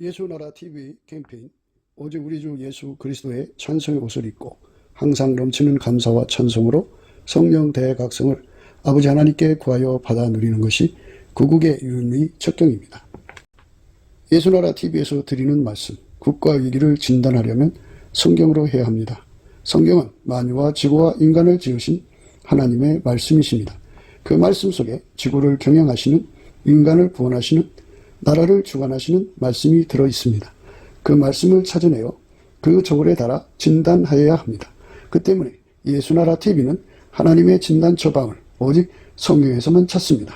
예수나라 TV 캠페인 오직 우리 주 예수 그리스도의 찬송의 옷을 입고 항상 넘치는 감사와 찬송으로 성령 대각성을 아버지 하나님께 구하여 받아 누리는 것이 구국의 유일의 척경입니다. 예수나라 TV에서 드리는 말씀, 국가 위기를 진단하려면 성경으로 해야 합니다. 성경은 만유와 지구와 인간을 지으신 하나님의 말씀이십니다. 그 말씀 속에 지구를 경영하시는, 인간을 구원하시는, 나라를 주관하시는 말씀이 들어있습니다. 그 말씀을 찾아내어 그 저울에 달아 진단하여야 합니다. 그 때문에 예수나라 TV는 하나님의 진단 처방을 오직 성경에서만 찾습니다.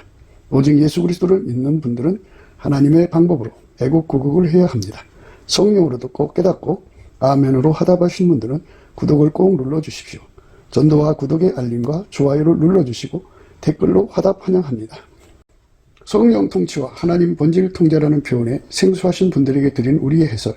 오직 예수 그리스도를 믿는 분들은 하나님의 방법으로 애국구국을 해야 합니다. 성령으로 듣고 깨닫고 아멘으로 화답하신 분들은 구독을 꼭 눌러주십시오. 전도와 구독의 알림과 좋아요를 눌러주시고 댓글로 화답 환영합니다. 성령 통치와 하나님 본질 통제라는 표현에 생소하신 분들에게 드린 우리의 해설,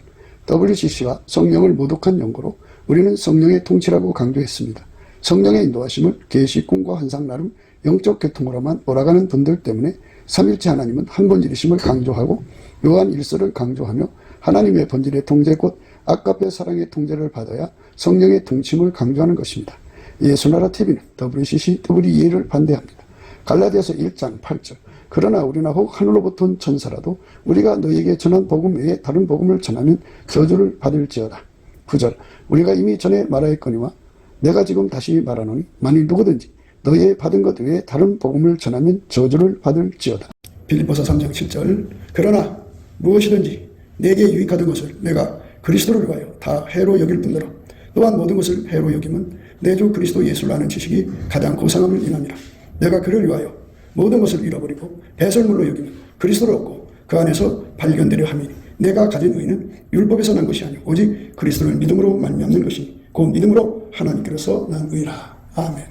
WCC가 성령을 모독한 연고로 우리는 성령의 통치라고 강조했습니다. 성령의 인도하심을 계시, 꿈과 환상 나름 영적 계통으로만 몰아가는 분들 때문에 삼일체 하나님은 한 본질이심을 강조하고 요한 1서를 강조하며 하나님의 본질의 통제 곧 아까페 사랑의 통제를 받아야 성령의 통치임을 강조하는 것입니다. 예수나라 TV는 WCC, WEA를 반대합니다. 갈라디아서 1장 8절 그러나 우리나 혹 하늘로부터 온 천사라도 우리가 너희에게 전한 복음 외에 다른 복음을 전하면 저주를 받을지어다. 9절 우리가 이미 전에 말하였거니와 내가 지금 다시 말하노니 만일 누구든지 너희의 받은 것 외에 다른 복음을 전하면 저주를 받을지어다. 빌립보서 3장 7절 그러나 무엇이든지 내게 유익하던 것을 내가 그리스도를 위하여 다 해로 여길 뿐더러 또한 모든 것을 해로 여김은 내 주 그리스도 예수를 아는 지식이 가장 고상함을 인함이라. 내가 그를 위하여 모든 것을 잃어버리고 배설물로 여기면 그리스도를 얻고 그 안에서 발견되려 함이니 내가 가진 의는 율법에서 난 것이 아니오 오직 그리스도를 믿음으로 말미암는 것이니 그 믿음으로 하나님께로서 난 의라. 아멘.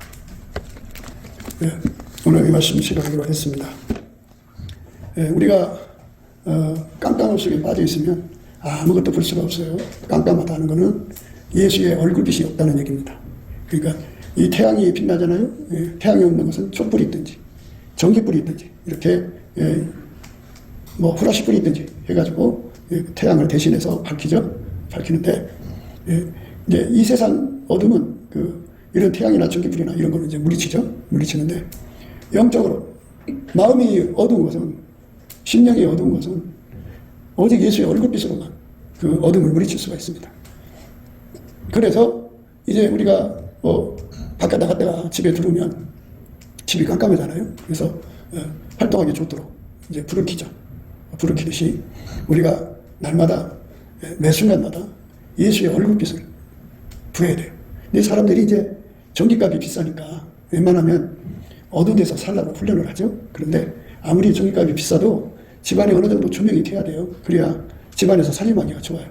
네, 오늘 이 말씀 시작하기로 했습니다. 네, 우리가 깜깜함 속에 빠져 있으면 아무것도 볼 수가 없어요. 깜깜하다는 것은 예수의 얼굴빛이 없다는 얘기입니다. 그러니까 이 태양이 빛나잖아요. 예, 태양이 없는 것은 촛불이 있든지 전기불이 있든지 이렇게 뭐 후라시불이 있든지 해가지고 태양을 대신해서 밝히는데 이제 이 세상 어둠은 이런 태양이나 전기불이나 이런 거는 이제 물리치는데 영적으로 마음이 어두운 것은 심령이 어두운 것은 오직 예수의 얼굴빛으로만 그 어둠을 물리칠 수가 있습니다. 그래서 이제 우리가 밖에 나갔다가 집에 들어오면 집이 깜깜하잖아요. 그래서 활동하기 좋도록 이제 불을 켜죠. 불을 켜듯이 우리가 날마다 매 순간마다 예수의 얼굴빛을 부어야 돼요. 근데 사람들이 이제 전기값이 비싸니까 웬만하면 어두운 데서 살라고 훈련을 하죠. 그런데 아무리 전기값이 비싸도 집안에 어느 정도 조명이 켜야 돼요. 그래야 집안에서 살림하기가 좋아요.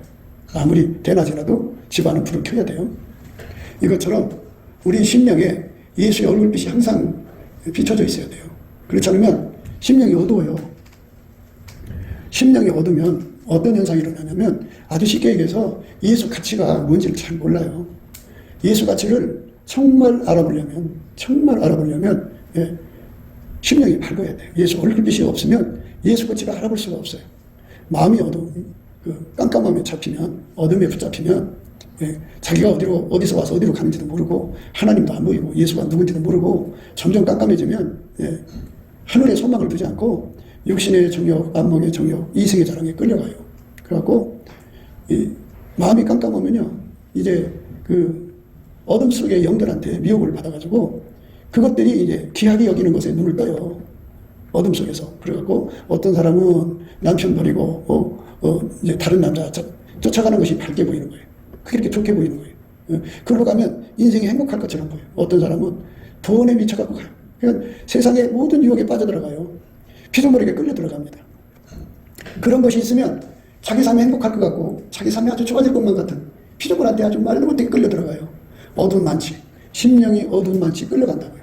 아무리 대낮이라도 집안은 불을 켜야 돼요. 이것처럼 우리 심령에 예수의 얼굴빛이 항상 비춰져 있어야 돼요. 그렇지 않으면 심령이 어두워요. 심령이 어두면 어떤 현상이 일어나냐면 아주 쉽게 얘기해서 예수 가치가 뭔지를 잘 몰라요. 예수 가치를 정말 알아보려면 심령이 밝아야 돼요. 예수 얼굴빛이 없으면 예수 가치를 알아볼 수가 없어요. 마음이 어두운 깜깜함에 잡히면 어둠에 붙잡히면 자기가 어디서 와서 어디로 가는지도 모르고 하나님도 안 보이고 예수가 누군지도 모르고 점점 깜깜해지면 하늘에 소망을 두지 않고 육신의 정욕, 안목의 정욕, 이생의 자랑에 끌려가요. 그래갖고 마음이 깜깜하면요 이제 어둠 속의 영들한테 미혹을 받아가지고 그것들이 이제 귀하게 여기는 것에 눈을 떠요. 어둠 속에서. 그래갖고 어떤 사람은 남편 버리고 이제 다른 남자 쫓아가는 것이 밝게 보이는 거예요. 그게 이렇게 좋게 보이는 거예요. 그걸로 가면 인생이 행복할 것처럼 보여요. 어떤 사람은 돈에 미쳐갖고 가요. 그러니까 세상의 모든 유혹에 빠져들어가요. 피도 모르게 끌려 들어갑니다. 그런 것이 있으면 자기 삶이 행복할 것 같고 자기 삶이 아주 좋아질 것만 같은 피조물한테 아주 말도 못하게 끌려 들어가요. 어두운 만치, 심령이 어두운 만치 끌려간다고요.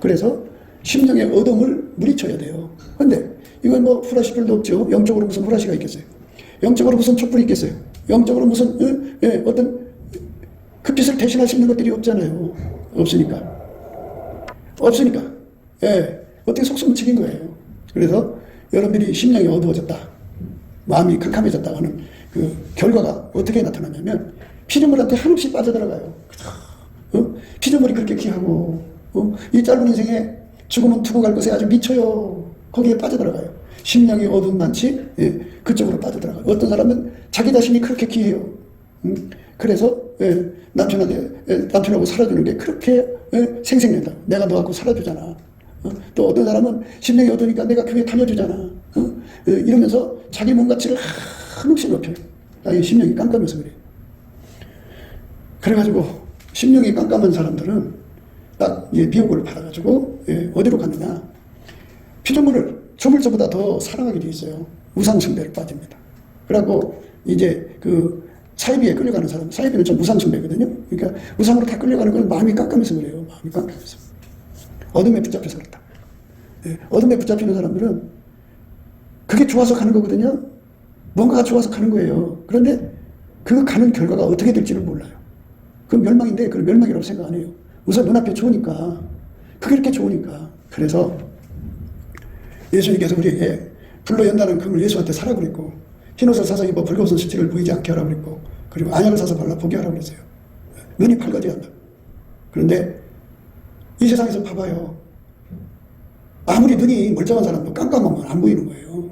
그래서 심령의 어둠을 물리쳐야 돼요. 그런데 이건 뭐 후라시불도 없죠. 영적으로 무슨 후라시가 있겠어요. 영적으로 무슨 촛불이 있겠어요. 영적으로 무슨 어떤 그 빛을 대신할 수 있는 것들이 없잖아요. 없으니까 어떻게 속수무책인 거예요. 그래서 여러분들이 심령이 어두워졌다. 마음이 캄캄해졌다고 하는 그 결과가 어떻게 나타나냐면 피조물한테 한없이 빠져들어가요. 피조물이 그렇게 귀하고 이 짧은 인생에 죽으면 두고 갈 것에 아주 미쳐요. 거기에 빠져들어가요. 심령이 어두운 많지 그쪽으로 빠져들어가요. 어떤 사람은 자기 자신이 그렇게 귀해요. 그래서 남편하고 살아주는 게 그렇게 생생낸다. 내가 너 갖고 살아주잖아. 또 어떤 사람은 심령이 어두우니까 내가 교회 다녀주잖아. 이러면서 자기 몸 가치를 한없이 높여요. 이 심령이 깜깜해서 그래요. 그래가지고 심령이 깜깜한 사람들은 딱 미혹을 받아가지고 어디로 갔느냐. 피조물을 조물주보다 더 사랑하게 돼 있어요. 우상숭배를 빠집니다. 그래갖고 이제 그 사이비에 끌려가는 사람, 사이비는 좀 우상숭배거든요. 그러니까 우상으로 다 끌려가는 건 마음이 깜깜해서 그래요. 마음이 깜깜해서. 어둠에 붙잡혀서 그렇다. 어둠에 붙잡히는 사람들은 그게 좋아서 가는 거거든요. 뭔가가 좋아서 가는 거예요. 그런데 그 가는 결과가 어떻게 될지는 몰라요. 그건 멸망인데 그걸 멸망이라고 생각 안 해요. 우선 눈앞에 좋으니까. 그게 이렇게 좋으니까. 그래서 예수님께서 우리에게 불로 연다는 금을 예수한테 사라고 그랬고 흰옷을 사서 입어 붉은 수치를 보이지 않게 하라고 그랬고 그리고 안약을 사서 발라 보게 하라고 그랬어요. 눈이 밝아져야 한다. 그런데 이 세상에서 봐봐요. 아무리 눈이 멀쩡한 사람도 깜깜하면 안 보이는 거예요.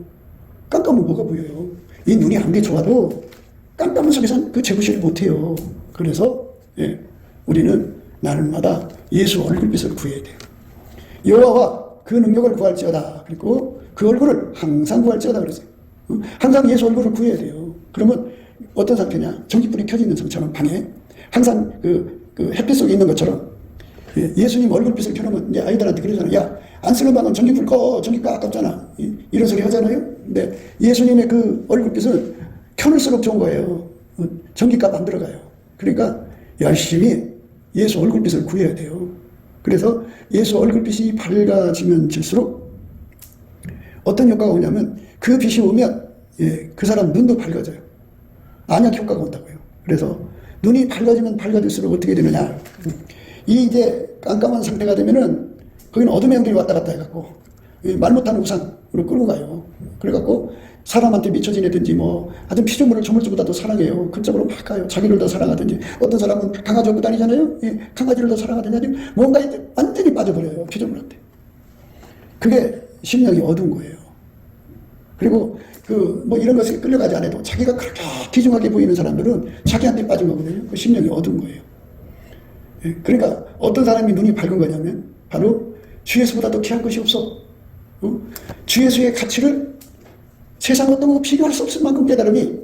깜깜하면 뭐가 보여요? 이 눈이 아무리 좋아도 깜깜한 속에서는 그 제구실을 못해요. 그래서 우리는 날마다 예수 얼굴빛을 구해야 돼요. 여호와와 그 능력을 구할지어다. 그리고 그 얼굴을 항상 구할지어다 그랬어요. 항상 예수 얼굴을 구해야 돼요. 그러면 어떤 상태냐? 전기불이 켜져 있는 상처럼 방에 항상 그 햇빛 속에 있는 것처럼 예수님 얼굴빛을 켜놓으면 이제 아이들한테 그러잖아요. 야, 안 쓰는 방은 전기불 꺼. 전기 꺼 아깝잖아. 이런 소리 하잖아요. 근데 예수님의 그 얼굴빛은 켜놓을수록 좋은 거예요. 전기값 안 들어가요. 그러니까 열심히 예수 얼굴빛을 구해야 돼요. 그래서 예수 얼굴빛이 밝아지면 질수록 어떤 효과가 오냐면 그 빛이 오면 그 사람 눈도 밝아져요. 안약 효과가 온다고요. 그래서 눈이 밝아지면 밝아질수록 어떻게 되느냐. 이 이제 깜깜한 상태가 되면은 거기는 어둠의 영들이 왔다 갔다 해갖고 말 못하는 우상으로 끌고 가요. 그래갖고 사람한테 미쳐 지내든지 뭐 하여튼 피조물을 조물주보다 더 사랑해요. 그쪽으로 막 가요. 자기를 더 사랑하든지 어떤 사람은 강아지 얻고 다니잖아요. 강아지를 더 사랑하든지 뭔가 완전히 빠져버려요. 피조물한테. 그게 심령이 어두운 거예요. 그리고 뭐 이런 것에 끌려가지 않아도 자기가 그렇게 귀중하게 보이는 사람들은 자기한테 빠진 거거든요. 그 심령이 어두운 거예요. 그러니까 어떤 사람이 눈이 밝은 거냐면 바로 주 예수보다 더 귀한 것이 없어. 주 예수의 가치를 세상 어떤 거 비교할 수 없을 만큼 깨달음이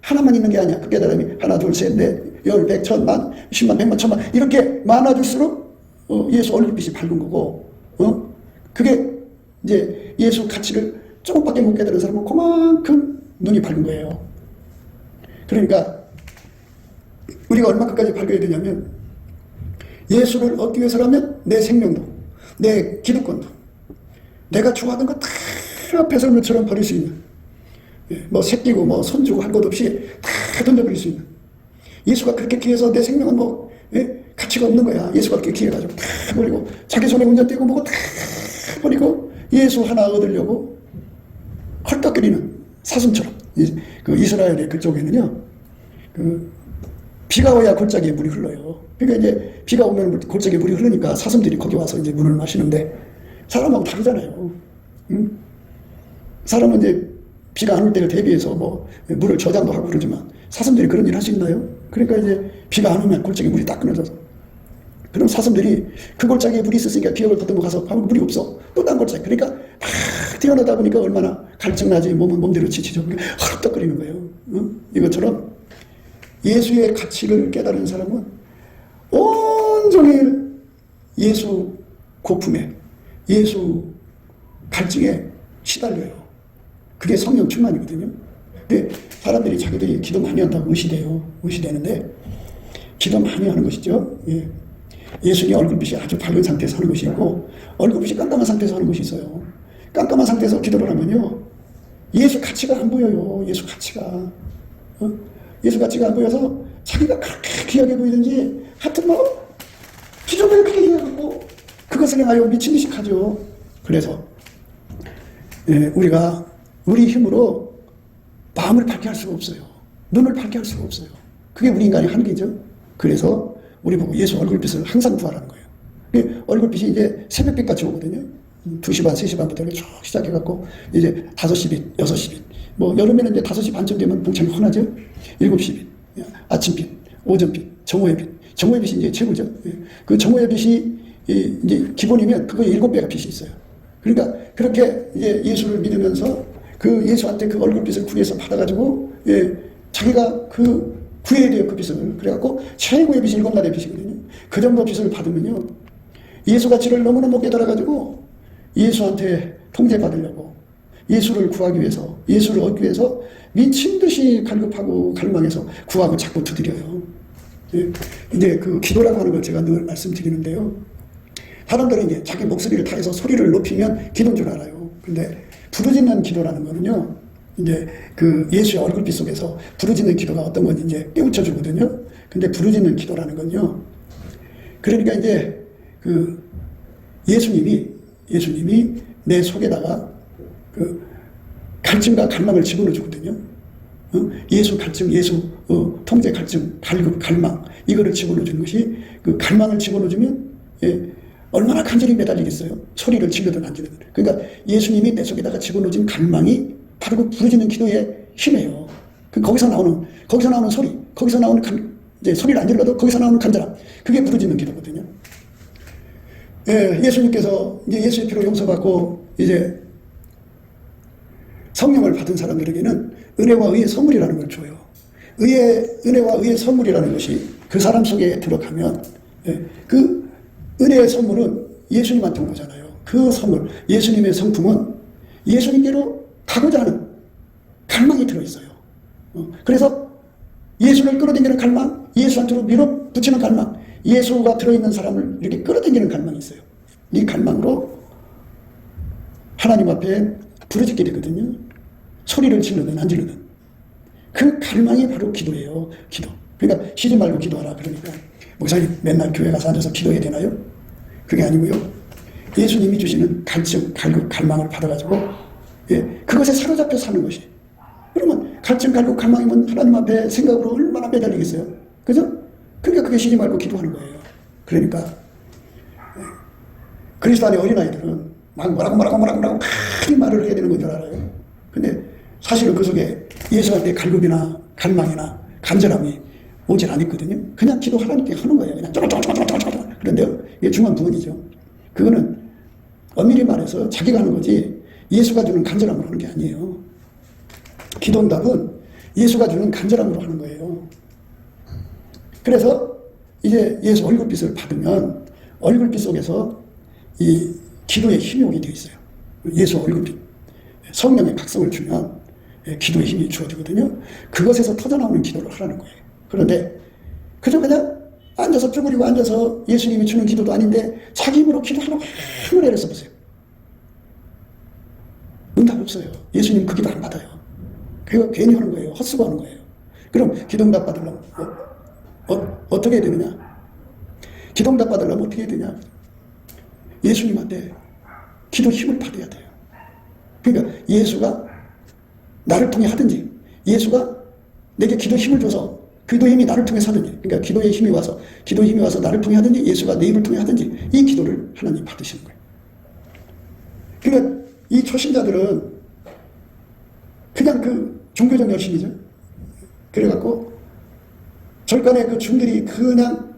하나만 있는 게 아니야. 그 깨달음이 하나, 둘, 셋, 넷, 열, 백, 천만, 십만, 백만, 천만 이렇게 많아질수록 예수 얼굴빛이 밝은 거고 그게 이제 예수 가치를 조금밖에 못 깨달은 사람은 그만큼 눈이 밝은 거예요. 그러니까 우리가 얼마큼까지 밝아야 되냐면 예수를 얻기 위해서라면 내 생명도 내 기득권도 내가 좋아하던 거 다 배설물처럼 버릴 수 있는 뭐 새끼고 뭐 손주고 할 것 없이 다 던져버릴 수 있는 예수가 그렇게 귀해서 내 생명은 뭐 가치가 없는 거야. 예수가 그렇게 귀해가지고 다 버리고 자기 손에 운전 떼고 뭐고 다 버리고 예수 하나 얻으려고 헐떡거리는 사슴처럼 그 이스라엘의 그쪽에는요 비가 오야 골짜기에 물이 흘러요. 그러니까 이제 비가 오면 골짜기에 물이 흐르니까 사슴들이 거기 와서 이제 물을 마시는데 사람하고 다르잖아요. 사람은 이제 비가 안 올 때를 대비해서 뭐 물을 저장도 하고 그러지만 사슴들이 그런 일 할 수 있나요? 그러니까 이제 비가 안 오면 골짜기에 물이 딱 끊어져서 그럼 사슴들이 그 골짜기에 물이 있었으니까 기억을 더듬어 가서 방금 물이 없어. 또 딴 골짜기. 그러니까 막 뛰어나다 보니까 얼마나 갈증나지. 몸은 몸대로 지치죠. 헐떡거리는 거예요. 이것처럼 예수의 가치를 깨달은 사람은 온종일 예수 고품에 예수 갈증에 시달려요. 그게 성령 충만이거든요. 근데 사람들이 자기들이 기도 많이 한다고 의시되는데 기도 많이 하는 것이죠. 예수님 얼굴빛이 아주 밝은 상태에서 하는 것이 있고 얼굴빛이 깜깜한 상태에서 하는 것이 있어요. 깜깜한 상태에서 기도를 하면요 예수 가치가 안 보여요. 예수 가치가 예수 가치가 안 보여서 자기가 그렇게 귀하게 보이든지 하여튼 뭐 피조물이 그렇게 귀하고 그것을 향하여 미친 듯이 하죠. 그래서 우리가 우리 힘으로 마음을 밝게 할 수가 없어요. 눈을 밝게 할 수가 없어요. 그게 우리 인간의 한계죠. 그래서 우리 보고 예수 얼굴빛을 항상 구하라는 거예요. 얼굴빛이 이제 새벽빛같이 오거든요. 2시 반, 3시 반부터 이렇게 쭉 시작해갖고 이제 5시 빛, 6시 빛. 뭐 여름에는 이제 5시 반쯤 되면 동창이 환하죠. 7시 빛, 아침빛, 오전빛, 정오의 빛. 정오의 빛이 이제 최고죠. 그 정오의 빛이 이제 기본이면 그거 7배가 빛이 있어요. 그러니까 그렇게 이제 예수를 믿으면서 그 예수한테 그 얼굴빛을 구해서 받아가지고 자기가 그 구해야 돼요. 그 빛을. 그래갖고 최고의 빛이 7나라의 빛이거든요. 그 정도 빛을 받으면요. 예수 가치를 너무너무 깨달아가지고 예수한테 통제받으려고 예수를 구하기 위해서 예수를 얻기 위해서 미친 듯이 갈급하고 갈망해서 구하고 자꾸 두드려요. 이제 그 기도라고 하는 걸 제가 늘 말씀드리는데요. 사람들은 이제 자기 목소리를 다해서 소리를 높이면 기도인 줄 알아요. 근데 부르짖는 기도라는 거는요. 이제 그 예수의 얼굴빛 속에서 부르짖는 기도가 어떤 건지 이제 깨우쳐 주거든요. 근데 부르짖는 기도라는 건요. 그러니까 이제 그 예수님이 내 속에다가 그 갈증과 갈망을 집어넣어 주거든요. 예수 갈증, 예수 통제 갈증, 갈급, 갈망 이거를 집어넣어 주는 것이 그 갈망을 집어넣어 주면 얼마나 간절히 매달리겠어요. 소리를 질러든 안 질러든. 그러니까 예수님이 내 속에다가 집어넣어진 갈망이 바로 그 부르짖는 기도의 힘이에요. 거기서 나오는 소리, 거기서 나오는 이제 소리를 안 질러도 거기서 나오는 간절함, 그게 부르짖는 기도거든요. 예수님께서 이제 예수의 피로 용서받고 이제 성령을 받은 사람들에게는 은혜와 의의 선물이라는 걸 줘요. 은혜와 의의 선물이라는 것이 그 사람 속에 들어가면 그 은혜의 선물은 예수님한테 온 거잖아요. 그 선물, 예수님의 성품은 예수님께로 가고자 하는 갈망이 들어있어요. 그래서 예수를 끌어당기는 갈망, 예수한테로 밀어붙이는 갈망, 예수가 들어있는 사람을 이렇게 끌어당기는 갈망이 있어요. 이 갈망으로 하나님 앞에 부르짖게 되거든요. 소리를 지르든 안 지르든. 그 갈망이 바로 기도예요. 기도. 그러니까 쉬지 말고 기도하라. 그러니까 목사님 맨날 교회 가서 앉아서 기도해야 되나요? 그게 아니고요. 예수님이 주시는 갈증, 갈급, 갈망을 받아가지고 그것에 사로잡혀 사는 것이. 그러면 갈증, 갈급, 갈망이면 하나님 앞에 생각으로 얼마나 매달리겠어요. 그죠? 그러니까 그게 쉬지 말고 기도하는 거예요. 그러니까 그리스도 안의 어린아이들은 막 뭐라고 큰 말을 해야 되는 건 줄 알아요. 근데 사실은 그 속에 예수한테 갈급이나 갈망이나 간절함이 오질 않았거든요. 그냥 기도 하나님께 하는 거예요. 그냥 쪼쪼쪼쪼쪼쪼. 그런데요, 이게 중요한 부분이죠. 그거는 엄밀히 말해서 자기가 하는 거지 예수가 주는 간절함으로 하는 게 아니에요. 기도응답은 예수가 주는 간절함으로 하는 거예요. 그래서 이제 예수 얼굴빛을 받으면 얼굴빛 속에서 이 기도의 힘이 오게 되어 있어요. 예수 얼굴빛. 성령의 각성을 주면 기도의 힘이 주어지거든요. 그것에서 터져나오는 기도를 하라는 거예요. 그런데 그저 그냥 앉아서 쭈그리고 앉아서 예수님이 주는 기도도 아닌데 자기 힘으로 기도하라고 힘을 내려 써보세요. 응답 없어요. 예수님 그 기도 안 받아요. 그거 괜히 하는 거예요. 헛수고 하는 거예요. 그럼 기도응답 받으려면 어떻게 해야 되느냐? 기도응답 받으려면 어떻게 해야 되냐? 예수님한테 기도 힘을 받아야 돼요. 그러니까 예수가 나를 통해 하든지 예수가 내게 기도 힘을 줘서 기도 힘이 나를 통해 하든지 그러니까 기도의 힘이 와서 나를 통해 하든지 예수가 내 입을 통해 하든지 이 기도를 하나님 받으시는 거예요. 그러니까 이 초신자들은 그냥 그 종교적 열심이죠. 그래갖고 절간에 그 중들이 그냥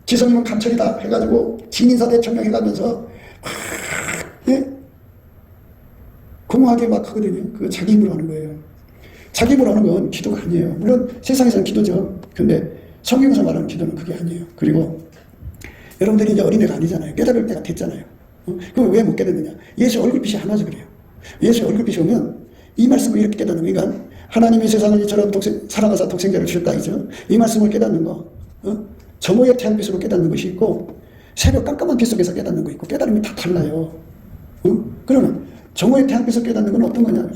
지성이면 감철이다 해가지고 진인사대 청명해가면서 공허하게 막 하거든요. 그거 자기 힘으로 하는 거예요. 자기 힘으로 하는 건 기도가 아니에요. 물론 세상에서는 기도죠. 근데 성경에서 말하는 기도는 그게 아니에요. 그리고 여러분들이 이제 어린애가 아니잖아요. 깨달을 때가 됐잖아요. 그럼 왜 못 깨닫느냐? 예수 얼굴빛이 안 와서 그래요. 예수 얼굴빛이 오면 이 말씀을 이렇게 깨닫는 거. 그러니까 하나님이 세상을 이처럼 사랑하사 독생자를 주셨다 이죠. 이 말씀을 깨닫는 거. 정오의 태양빛으로 깨닫는 것이 있고 새벽 깜깜한 빛 속에서 깨닫는 거 있고 깨달음이 다 달라요. 그러면 정오의 태양빛을 깨닫는 건 어떤 거냐?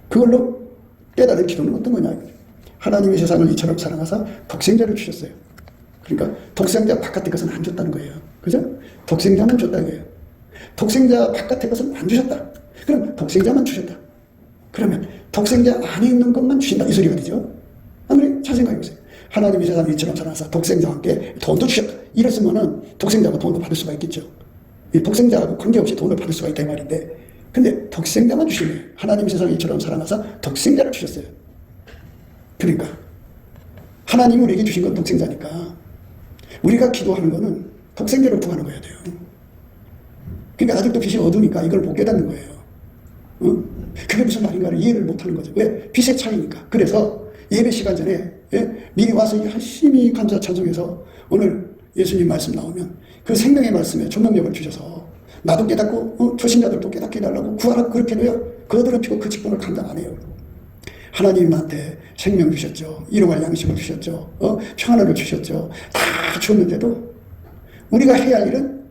그걸로 깨달은 기도는 어떤 거냐? 하나님이 세상을 이처럼 사랑하사 독생자를 주셨어요. 그러니까 독생자 바깥의 것은 안 줬다는 거예요. 그죠? 독생자만 줬다는 거예요. 독생자 바깥의 것은 안 주셨다. 그럼 독생자만 주셨다. 그러면 독생자 안에 있는 것만 주신다 이 소리가 되죠. 아무리 잘 생각해보세요. 하나님이 세상을 이처럼 사랑하사 독생자와 함께 돈도 주셨다. 이랬으면은 독생자가 돈도 받을 수가 있겠죠. 이 독생자하고 관계없이 돈을 받을 수가 있다 이 말인데, 근데 독생자만 주신 거예요. 하나님이 세상을 이처럼 사랑하사 독생자를 주셨어요. 그러니까 하나님이 우리에게 주신 건 독생자니까 우리가 기도하는 거는 독생자를 구하는 거야 돼요. 그러니까 아직도 빛이 어두우니까 이걸 못 깨닫는 거예요. 그게 무슨 말인가를 이해를 못하는 거죠. 왜? 빛의 차이니까. 그래서 예배 시간 전에 미리 와서 열심히 감사 찬송해서 오늘 예수님 말씀 나오면 그 생명의 말씀에 조명력을 주셔서 나도 깨닫고 초신자들도 깨닫게 해달라고 구하라고 그렇게 해도요, 그들은 피고 그 직분을 감당 안 해요. 하나님 나한테 생명 주셨죠. 일용할 양식을 주셨죠. 평안을 주셨죠. 다 주었는데도 우리가 해야 할 일은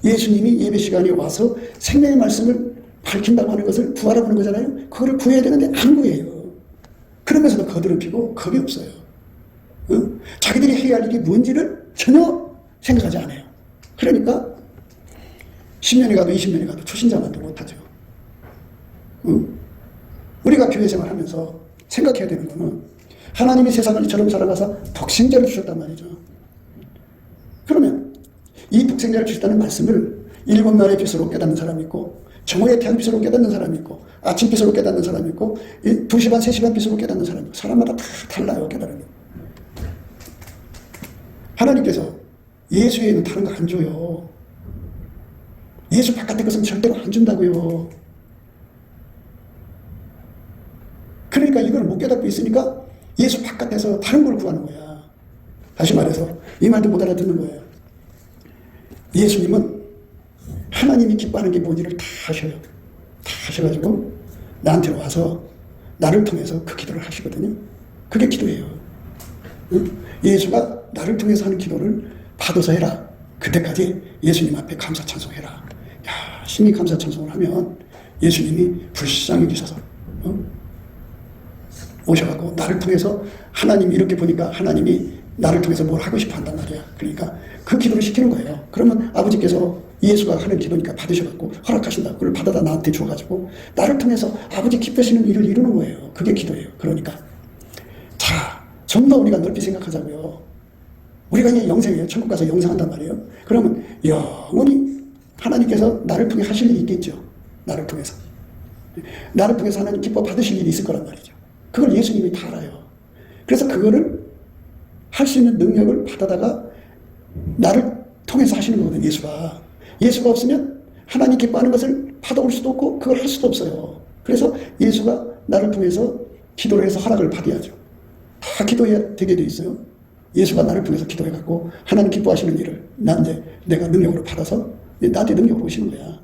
예수님이 예배 시간에 와서 생명의 말씀을 밝힌다고 하는 것을 구하라고 하는 거잖아요. 그거를 구해야 되는데 안 구해요. 그러면서도 거들은 피고 겁이 없어요. 자기들이 해야 할 일이 뭔지를 전혀 생각하지 않아요. 그러니까 10년이 가도 20년이 가도 초신자만도 못하죠. 우리가 교회 생활하면서 생각해야 되는 거는 하나님이 세상을 이처럼 사랑하사 독생자를 주셨단 말이죠. 그러면 이 독생자를 주셨다는 말씀을 일곱 날의 빛으로 깨닫는 사람이 있고, 정오의 태양빛으로 깨닫는 사람이 있고, 아침빛으로 깨닫는 사람이 있고, 2시 반, 3시 반 빛으로 깨닫는 사람이 있고, 사람마다 다 달라요, 깨달음이. 하나님께서 예수 외에는 다른 거 안 줘요. 예수 바깥의 것은 절대로 안 준다고요. 그러니까 이걸 못 깨닫고 있으니까 예수 바깥에서 다른 걸 구하는 거야. 다시 말해서 이 말도 못 알아듣는 거예요. 예수님은 하나님이 기뻐하는 게 뭔지를 다 하셔요. 다 하셔가지고 나한테 와서 나를 통해서 그 기도를 하시거든요. 그게 기도예요. 예수가 나를 통해서 하는 기도를 받아서 해라. 그때까지 예수님 앞에 감사 찬송해라. 열심히 감사 찬송을 하면 예수님이 불쌍히 계셔서 오셔갖고 나를 통해서 하나님이 이렇게 보니까 하나님이 나를 통해서 뭘 하고 싶어 한단 말이야. 그러니까 그 기도를 시키는 거예요. 그러면 아버지께서 예수가 하는 기도니까 받으셔갖고 허락하신다. 그걸 받아다 나한테 줘가지고 나를 통해서 아버지 기쁘시는 일을 이루는 거예요. 그게 기도예요. 그러니까 자, 전부 다 우리가 넓게 생각하자고요. 우리가 이제 영생이에요. 천국 가서 영생한단 말이에요. 그러면 영원히 하나님께서 나를 통해 하실 일이 있겠죠. 나를 통해서 하나님 기뻐 받으실 일이 있을 거란 말이죠. 그걸 예수님이 다 알아요. 그래서 그거를 할 수 있는 능력을 받아다가 나를 통해서 하시는 거거든요. 예수가 없으면 하나님 기뻐하는 것을 받아올 수도 없고 그걸 할 수도 없어요. 그래서 예수가 나를 통해서 기도를 해서 허락을 받아야죠. 다 기도해야 되게 돼 있어요. 예수가 나를 통해서 기도해갖고 하나님 기뻐하시는 일을 내가 능력으로 받아서 나한테 능력으로 오시는 거야.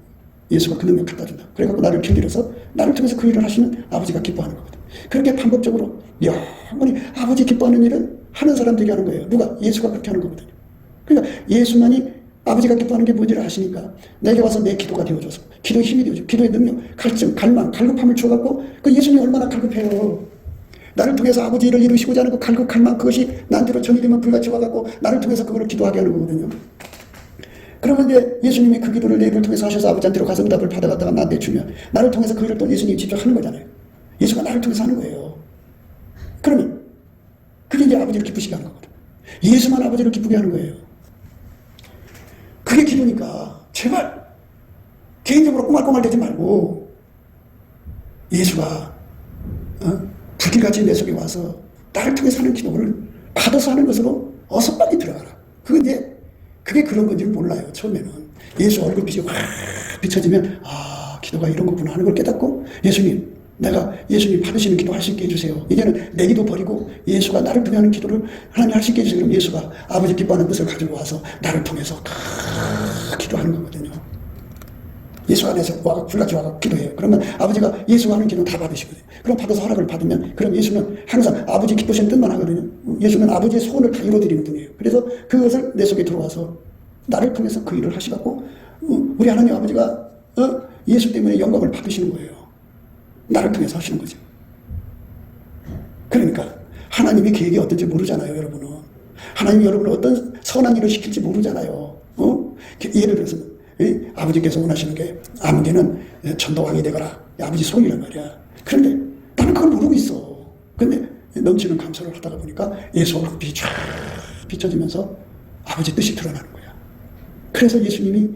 예수가 그 능력 갖다 준다. 그래갖고 나를 길들여서 나를 통해서 그 일을 하시는 아버지가 기뻐하는 거거든. 그렇게 반복적으로 영원히 아버지 기뻐하는 일은 하는 사람 되게 하는 거예요. 누가? 예수가 그렇게 하는 거거든요. 그러니까 예수만이 아버지가 기뻐하는 게 뭔지를 아시니까 내게 와서 내 기도가 되어줘서 기도의 힘이 되어줘. 기도의 능력, 갈증, 갈망, 갈급함을 줘갖고 그 예수님이 얼마나 갈급해요. 나를 통해서 아버지 일을 이루시고자 하는 그 갈급, 갈망, 그것이 나한테로 전이되면 불같이 와갖고 나를 통해서 그거를 기도하게 하는 거거든요. 그러면 이제 예수님이 그 기도를 내 입을 통해서 하셔서 아버지한테로 가서 응답을 받아갔다가 나한테 주면 나를 통해서 그 일을 또 예수님이 직접 하는 거잖아요. 예수가 나를 통해서 하는 거예요. 그러면 그게 이제 아버지를 기쁘시게 하는 거거든. 예수만 아버지를 기쁘게 하는 거예요. 그게 기도니까 제발 개인적으로 꼬말꼬말 되지 말고 예수가 불길같이 내 속에 와서 나를 통해서 하는 기도를 받아서 하는 것으로 어서 빨리 들어가라. 그게 그런 건지를 몰라요. 처음에는 예수 얼굴빛이 확 비춰지면 기도가 이런 거구나 하는 걸 깨닫고 예수님 받으시는 기도 할 수 있게 해주세요. 이제는 내 기도 버리고 예수가 나를 통해 하는 기도를 하나님 할 수 있게 해주세요. 그럼 예수가 아버지 기뻐하는 것을 가지고 와서 나를 통해서 기도하는 거거든요. 예수 안에서 불같이 와서 기도해요. 그러면 아버지가 예수가 하는 기도 다 받으시거든요. 그럼 받아서 허락을 받으면 그럼 예수는 항상 아버지 기쁘신 뜻만 하거든요. 예수는 아버지의 소원을 다 이루어드리는 분이에요. 그래서 그것을 내 속에 들어와서 나를 통해서 그 일을 하시갖고 우리 하나님 아버지가 예수 때문에 영광을 받으시는 거예요. 나를 통해서 하시는 거죠. 그러니까 하나님의 계획이 어떤지 모르잖아요. 여러분은 하나님이 여러분을 어떤 선한 일을 시킬지 모르잖아요. 예를 들어서 아버지께서 원하시는 게 아무개는 전도왕이 되거라. 아버지 소원이란 말이야. 그런데 나는 그걸 모르고 있어. 근데 넘치는 감사를 하다가 보니까 예수 얼굴이 쫙 비춰지면서 아버지 뜻이 드러나는 거야. 그래서 예수님이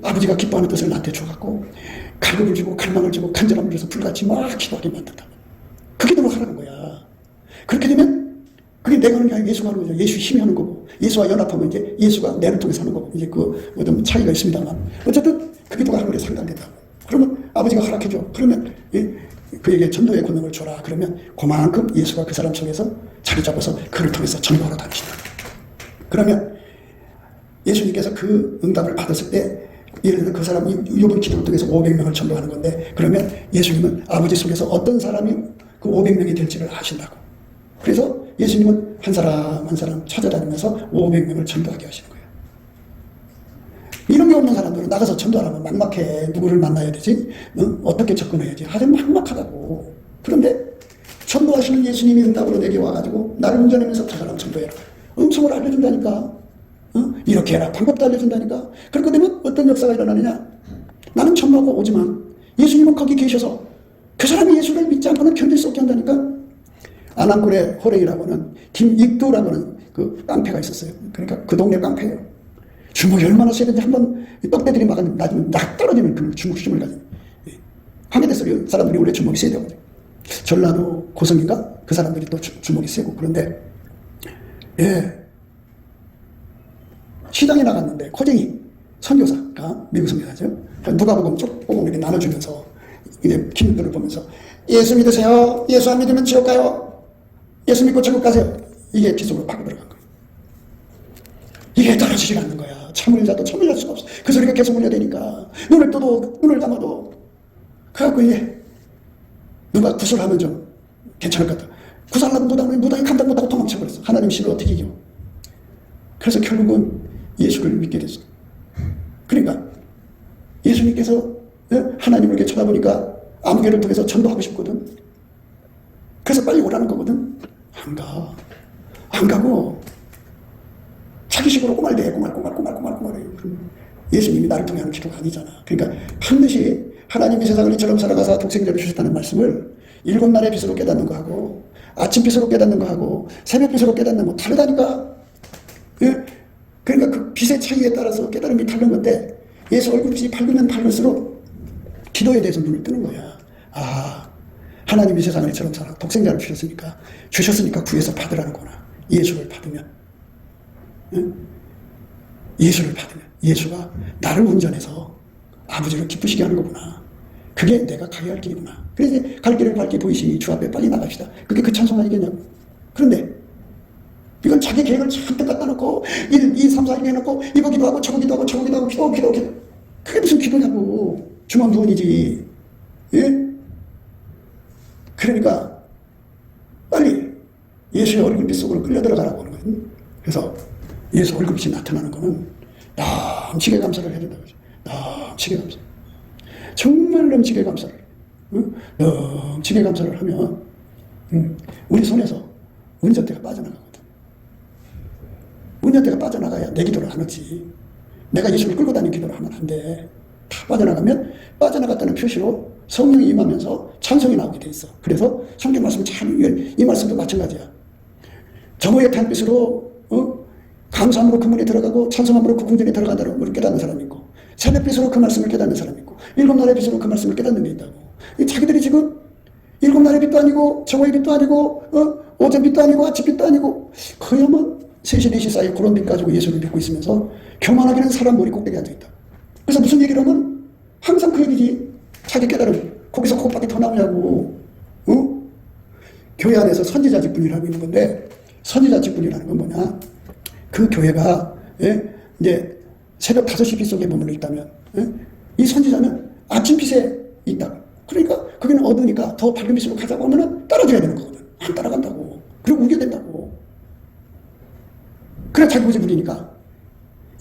아버지가 기뻐하는 뜻을 나한테 줘갖고 갈급을 주고 갈망을 주고 간절함을 줘서 불같이 막 기도하게 만든다. 그게 너무 하라는 거야. 그렇게 되면 그게 내가 하는 게 아니고 예수가 하는 거죠. 예수 힘이 하는 거고 예수와 연합하면 이제 예수가 내를 통해서 하는 거고 이제 그 어떤 차이가 있습니다만 어쨌든 그 기도가 하는 거에 상당되다고. 그러면 아버지가 허락해줘. 그러면 그에게 전도의 권능을 줘라. 그러면 그만큼 예수가 그 사람 속에서 자리 잡아서 그를 통해서 전도하러 다니신다. 그러면 예수님께서 그 응답을 받았을 때 예를 들어 그 사람이 욥은 기도를 통해서 500명을 전도하는 건데 그러면 예수님은 아버지 속에서 어떤 사람이 그 500명이 될지를 아신다고. 그래서 예수님은 한 사람 한 사람 찾아다니면서 500명을 전도하게 하시는 거예요. 이런 게 없는 사람들은 나가서 전도하려면 막막해. 누구를 만나야 되지? 어떻게 접근해야지? 아주 막막하다고. 그런데 전도하시는 예수님이 응답으로 내게 와가지고 나를 운전하면서 저 사람 전도해라. 음성을 알려준다니까. 이렇게 해라. 방법도 알려준다니까. 그렇게 되면 어떤 역사가 일어나느냐? 나는 전도하고 오지만 예수님은 거기 계셔서 그 사람이 예수를 믿지 않고는 견딜 수 없게 한다니까. 안암굴에 호랭이라고 하는 김익두라고 하는 그 깡패가 있었어요. 그러니까 그 동네 깡패예요. 주먹이 얼마나 세든지 한번 떡대들이 막으면 나중에 낙 떨어지는 그 주먹 힘을 가지고. 하게됐어요. 사람들이 원래 주먹이 세다거든요. 전라도 고성인가? 그 사람들이 또 주먹이 세고. 그런데 시장에 나갔는데 코쟁이 선교사가 미국 선교사죠. 누가복음 조금 이렇게 나눠주면서 이제 기능들을 보면서 예수 믿으세요. 예수 안 믿으면 지옥 가요. 예수 믿고 천국 가세요. 이게 귀속으로 파고 들어간 거예요. 이게 떨어지질 않는 거야. 참을 자도 참을 수가 없어. 그 소리가 계속 울려대니까 눈을 떠도 눈을 감아도 그래갖고 이제 누가 구슬하면 좀 괜찮을 것 같다. 구슬하면 무당이 감당 못하고 도망쳐버렸어. 하나님 신을 어떻게 이겨. 그래서 결국은 예수를 믿게 됐어. 그러니까 예수님께서 하나님을 이렇게 쳐다보니까 아무개를 통해서 전도하고 싶거든. 그래서 빨리 오라는 거거든. 안 가. 안 가고 자기식으로 꼬말대 꼬말해. 예수님이 나를 통해 하는 기도가 아니잖아. 그러니까 반드시 하나님이 세상을 이처럼 살아가사 독생자를 주셨다는 말씀을 7날의 빛으로 깨닫는 거하고 아침빛으로 깨닫는 거하고 새벽빛으로 깨닫는 거 다르다니까. 그러니까 그 빛의 차이에 따라서 깨달음이 다른 건데 예수 얼굴빛이 밝으면 밝을수록 기도에 대해서 눈을 뜨는 거야. 하나님이 세상을 이처럼 살아 독생자를 주셨으니까 구해서 받으라는구나. 예수를 받으면 예수가 나를 운전해서 아버지를 기쁘시게 하는 거구나. 그게 내가 가야 할 길이구나. 그래서 갈 길을 밝게 보이시니 주 앞에 빨리 나갑시다. 그게 그 찬송 아니겠냐고. 그런데 이건 자기 계획을 잔뜩 갖다 놓고 1, 2, 3, 4 이렇게 해놓고 이거 기도하고 저거 기도하고 기도. 그게 무슨 기도냐고. 주만부원이지. 예? 그러니까 빨리 예수의 얼굴빛 속으로 끌려 들어가라고 하는 거예요. 그래서 예수 얼굴빛이 나타나는 거는 넘치게 감사를 해야 된다고 하죠. 넘치게 감사. 정말 넘치게 감사를. 넘치게 감사를 하면 우리 손에서 운전대가 빠져나가거든. 운전대가 빠져나가야 내 기도를 하는지. 내가 예수를 끌고 다니는 기도를 하면 안 돼. 다 빠져나가면 빠져나갔다는 표시로 성령이 임하면서 찬송이 나오게 돼 있어. 그래서 성경 말씀 이 말씀도 마찬가지야. 정오의 탄빛으로 감사함으로 그 문에 들어가고 찬송함으로 그 궁전에 들어간다는 걸 깨닫는 사람이 있고 새벽빛으로 그 말씀을 깨닫는 사람이 있고 7날의 빛으로 그 말씀을 깨닫는 게 있다고. 자기들이 지금 7날의 빛도 아니고 정오의 빛도 아니고 오전 빛도 아니고 아침 빛도 아니고 그야만 3시 4시 사이 그런 빛 가지고 예수를 믿고 있으면서 교만하기는 사람 머리 꼭대기에 앉아있다. 그래서 무슨 얘기를 하면 항상 그 얘기지. 자기 깨달음 거기서 그것밖에 더 나오냐고. 교회 안에서 선지자 직분이라고 있는 건데 선지자 직분이라는 건 뭐냐. 그 교회가 이제 새벽 5시 빛 속에 머물러 있다면 이 선지자는 아침 빛에 있다. 그러니까 거기는 어두우니까 더 밝은 빛으로 가자고 하면은 따라줘야 되는 거거든. 안 따라간다고. 그리고 우게 된다고. 그래 자기 고집부리니까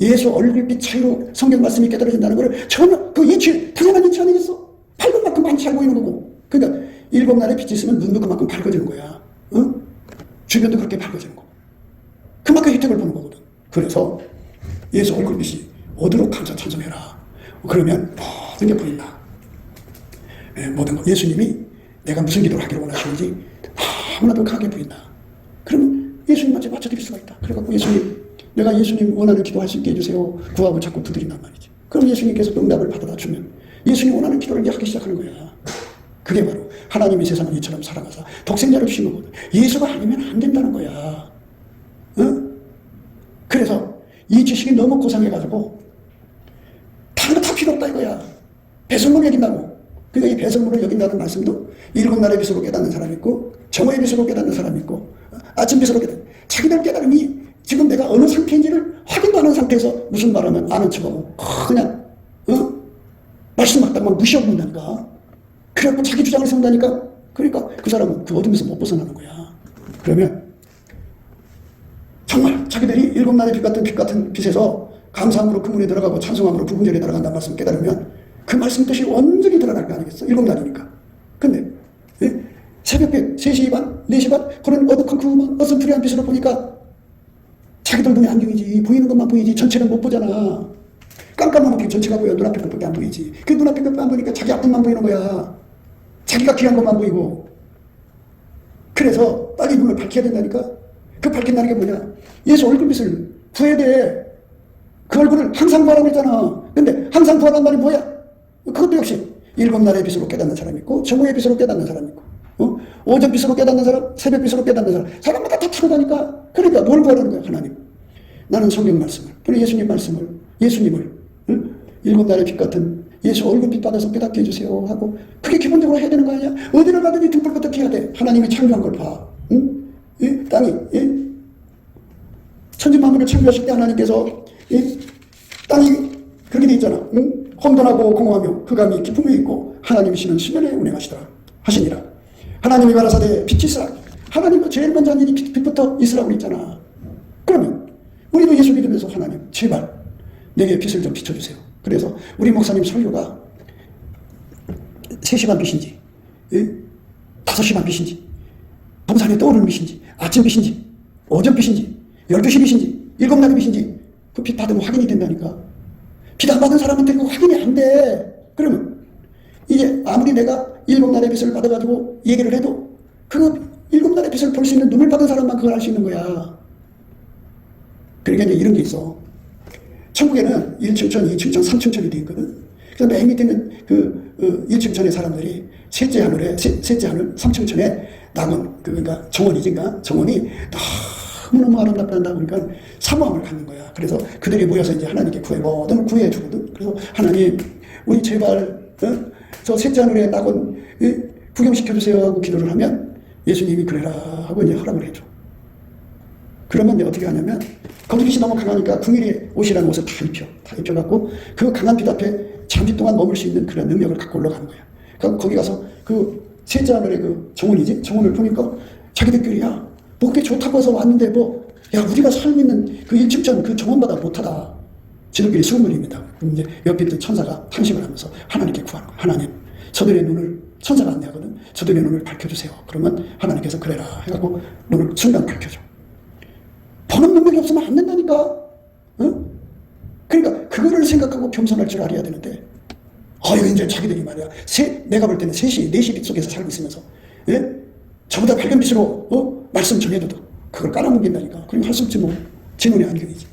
예수 얼굴빛 차이로 성경 말씀이 깨달아진다는 거를 전혀 그 인치 당연한 인치 아니겠어? 밝은 만큼 많이 잘 보이는 거고. 그러니까 7날의 빛이 있으면 눈도 그만큼 밝아지는 거야. 주변도 그렇게 밝아지는 거고. 그만큼 혜택을 보는 거거든. 그래서 예수 얼굴빛이 어디로 감사 찬송해라. 그러면 모든 게 보인다. 모든 거. 예수님이 내가 무슨 기도를 하기를 원하시는지 너무나도 강하게 보인다. 그러면 예수님한테 맞춰드릴 수가 있다. 그래갖고 예수님, 내가 예수님 원하는 기도할 수 있게 해주세요. 구하고 자꾸 두드린단 말이지. 그럼 예수님께서 응답을 받아다 주면 예수님 원하는 기도를 하기 시작하는 거야. 그게 바로 하나님이 세상을 이처럼 사랑하사 독생자를 주신 거거든. 예수가 아니면 안 된다는 거야. 응? 그래서 이 지식이 너무 고상해가지고 다른 거 다 필요 없다 이거야. 배설물을 여긴다고. 그러니까 이 배설물을 여긴다는 말씀도 일곱 날의 빛으로 깨닫는 사람이 있고 정오의 빛으로 깨닫는 사람이 있고 아침 빛으로 깨닫는, 자기들 깨달음이 지금 내가 어느 상태인지를 확인도 안 한 상태에서 무슨 말하면 아는 척하고 그냥 말씀 맞다만 무시하고 있다니까. 그래갖고 자기 주장을 세운다니까. 그러니까 그 사람은 그 어둠에서 못 벗어나는 거야. 그러면 정말 자기들이 일곱 날의 빛 같은 빛에서 감사함으로 그 문에 들어가고 찬송함으로 부흥절에 들어간다는 말씀을 깨달으면 그 말씀 뜻이 완전히 드러날 거 아니겠어? 일곱 날이니까. 근데 새벽에 3시 반, 4시 반 그런 어두컴컴한 어슴푸레한 빛으로 보니까 자기들 눈에 안경이지. 보이는 것만 보이지 전체는 못 보잖아. 깜깜한 어떻게 전체가 보여. 눈앞에 것밖에 안 보이지. 그 눈앞에 것만 보니까 자기 앞만 보이는 거야. 자기가 귀한 것만 보이고. 그래서 빨리 눈을 밝혀야 된다니까. 그 밝힌다는 게 뭐냐. 예수 얼굴빛을 구해야 돼. 그 얼굴을 항상 구하라고 했잖아. 근데 항상 구하란 말이 뭐야? 그것도 역시 일곱 날의 빛으로 깨닫는 사람이 있고 정오의 빛으로 깨닫는 사람이 있고 오전 빛으로 깨닫는 사람, 새벽 빛으로 깨닫는 사람, 사람마다 다 다르다니까. 그러니까 뭘 구하라는 거야 하나님. 나는 성경 말씀을, 또는 예수님 말씀을, 예수님을 일곱 날의 빛 같은 예수 얼굴빛 받아서 깨닫게 해주세요 하고, 그게 기본적으로 해야 되는 거 아니야? 어디를 가든지 등불부터 켜야 돼. 하나님이 창조한 걸 봐. 땅이 천지만물을 창조하실 때 하나님께서 땅이 그렇게 돼 있잖아. 혼돈하고 공허하며 흑암이 깊음이 있고 하나님이시는 수면에 운행하시더라 하시니라. 하나님이 가라사대 빛이 있으라. 하나님은 제일 먼저 한 일이 빛부터 있으라고 했잖아. 그러면 우리도 예수 믿으면서 하나님 제발 내게 빛을 좀 비춰주세요. 그래서 우리 목사님 설교가 3시간 빛인지 5시간 빛인지 동산에 떠오르는 빛인지 아침 빛인지 오전 빛인지 12시 빛인지 7날의 빛인지 그 빛 받으면 확인이 된다니까. 빛 안 받은 사람한테 그 확인이 안 돼. 그러면 이제 아무리 내가 7날의 빛을 받아가지고 얘기를 해도 그 7날의 빛을 볼 수 있는 눈을 받은 사람만 그걸 알 수 있는 거야. 그러니까 이제 이런 게 있어. 천국에는 1층천, 2층천, 3층천이 되어 있거든. 그래서 맨 밑에 있는 그 1층천의 사람들이 셋째 하늘, 3층천에 낙원, 그러니까 정원이지, 정원이 너무너무 아름답단다. 그러니까 사모함을 갖는 거야. 그래서 그들이 모여서 이제 하나님께 뭐든 구해주거든. 그래서 하나님, 우리 제발, 저 셋째 하늘에 낙원 구경시켜주세요 하고 기도를 하면 예수님이 그래라 하고 이제 허락을 해줘. 그러면 이제 어떻게 하냐면 거기 빛이 너무 강하니까 궁일이 옷이라는 옷을 다 입혀갖고 그 강한 빛 앞에 잠시 동안 머물 수 있는 그런 능력을 갖고 올라가는 거야. 그럼 거기 가서 그 셋째 하늘의 그 정원이지? 정원을 보니까 자기들끼리 야, 뭐 그게 좋다고 해서 왔는데 야, 우리가 살고 있는 그 1층천 그 정원보다 못하다. 지들끼리 수군을 입니다. 그럼 이제 옆에 있던 천사가 탄식을 하면서 하나님께 구하는 거야. 하나님, 저들의 눈을, 천사가 안내하거든. 저들의 눈을 밝혀주세요. 그러면 하나님께서 그래라 해갖고 눈을 순간 밝혀줘. 보는 능력이 없으면 안 된다니까. 그러니까 그거를 생각하고 겸손할 줄 알아야 되는데 이거 이제 자기들이 말이야. 내가 볼 때는 3시, 4시 빛 속에서 살고 있으면서 저보다 밝은 빛으로 말씀 전해도 그걸 깔아뭉갠다니까. 그럼 할 수 없지 뭐. 지 눈의 안경이지.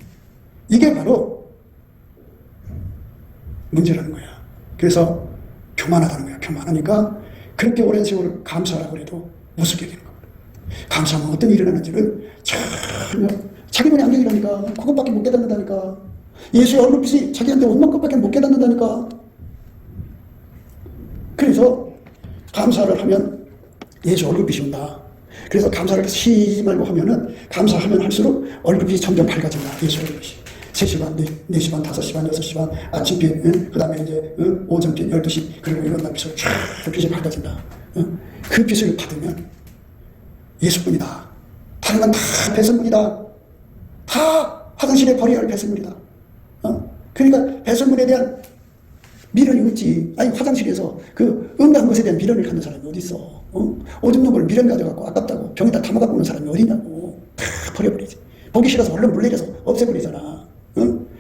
이게 바로 문제라는 거야. 그래서 교만하다는 거야. 교만하니까 그렇게 오랜 세월을 감사하라고 해도 우습게 되는 거야. 감사하면 어떤 일이 일어나는지를 전혀 자기 눈의 안경이라니까. 그것밖에 못 깨닫는다니까. 예수의 얼굴빛이 자기한테 온만 것밖에 못 깨닫는다니까. 그래서 감사를 하면 예수 얼굴빛이 온다. 그래서 감사를 쉬지 말고 하면은 감사하면 할수록 얼굴빛이 점점 밝아진다. 예수 얼굴빛이. 3시 반, 4시 반, 5시 반, 6시 반, 아침빛, 그 다음에 이제 오전빛, 12시, 그리고 이런 빛으로 쫙 빛이 밝아진다. 그 빛을 받으면 예수뿐이다. 다른 건 다 배설물이다. 다 화장실에 버려야 할 배설물이다. 그러니까 배설물에 대한 미련이 없지. 아니 화장실에서 그 응당한 것에 대한 미련을 갖는 사람이 어디 있어? 오줌 누을 미련 가져갖고 아깝다고 병에다 담아갖고 오는 사람이 어디 있냐고. 다 버려버리지. 보기 싫어서 얼른 물내려서 없애버리잖아.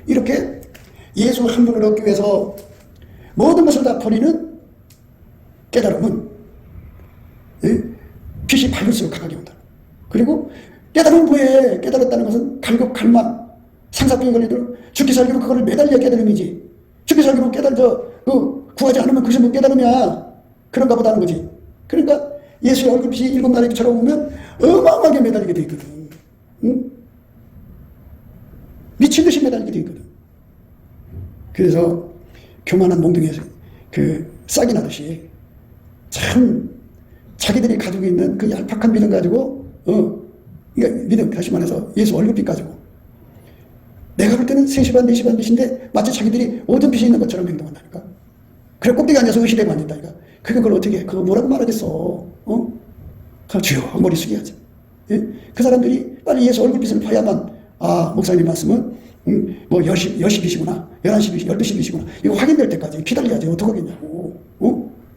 이렇게 예수 한 분을 얻기 위해서 모든 것을 다 버리는 깨달음은 예? 빛이 밝을수록 강하게 온다. 그리고 깨달음은 뭐해? 깨달았다는 것은 갈급 갈망, 상사병에 걸리도록 죽기 살기로 그거를 매달려 깨달음이지. 죽기 살기로 구하지 않으면 그것이 뭐 깨달음이야. 그런가 보다는 거지. 그러니까 예수의 얼굴빛이 일곱 날의 빛처럼 오면 어마어마하게 매달리게 돼 있거든. 응? 미친 듯이 매달리게 돼 있거든. 그래서 교만한 몽둥이에서 싹이 나듯이 참 자기들이 가지고 있는 그 얄팍한 믿음 가지고 그러니까 믿음, 다시 말해서 예수 얼굴빛 가지고 내가 볼 때는 3시 반, 4시 반 빛인데 마치 자기들이 오전빛이 있는 것처럼 행동한다니까. 그래 꼭대기 앉아서 의시되고 앉았다니까. 그걸 어떻게 해? 그거 뭐라고 말하겠어? 주여 머리 숙여야지. 예? 그 사람들이 빨리 예수 얼굴빛을 봐야만 목사님 말씀은 뭐 10시 빛이구나 11시 빛이 12시 빛이구나 이거 확인될 때까지 기다려야지. 어떡하겠냐고.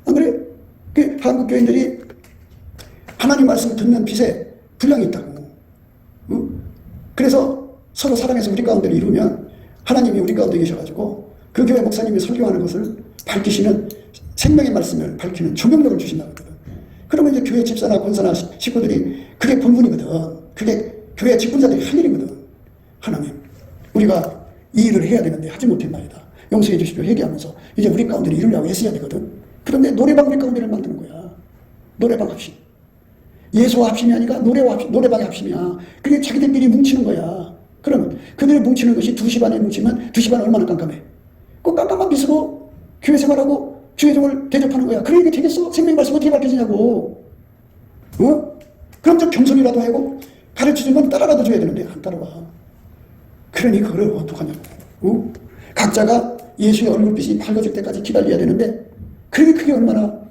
안 그래? 한국 교인들이 하나님 말씀을 듣는 빛에 분량이 있다고. 그래서 서로 사랑해서 우리 가운데를 이루면 하나님이 우리 가운데 계셔가지고 그 교회 목사님이 설교하는 것을 밝히시는 생명의 말씀을 밝히는 조명력을 주신다거든. 그러면 이제 교회 집사나 권사나 식구들이 그게 본분이거든. 그게 교회 직분자들이 할 일이거든. 하나님, 우리가 이 일을 해야 되는데 하지 못했나이다. 용서해 주십시오. 회개하면서 이제 우리 가운데를 이루려고 애써야 되거든. 그런데 노래방 우리 가운데를 만드는 거야. 노래방 합심. 예수와 합심이 아니라 노래방의 합심이야. 그게 자기들끼리 뭉치는 거야. 그러면 그들이 뭉치는 것이 2시 반에 뭉치면 2시 반은 얼마나 깜깜해. 그 깜깜한 빛으로 교회 생활하고 주의 종을 대접하는 거야. 그래 이게 되겠어? 생명의 말씀 어떻게 밝혀지냐고. 그럼 좀 겸손이라도 하고 가르쳐주면 따라라도 줘야 되는데 안 따라와. 그러니 그걸 어떡하냐고. 각자가 예수의 얼굴빛이 밝아질 때까지 기다려야 되는데 그게 얼마나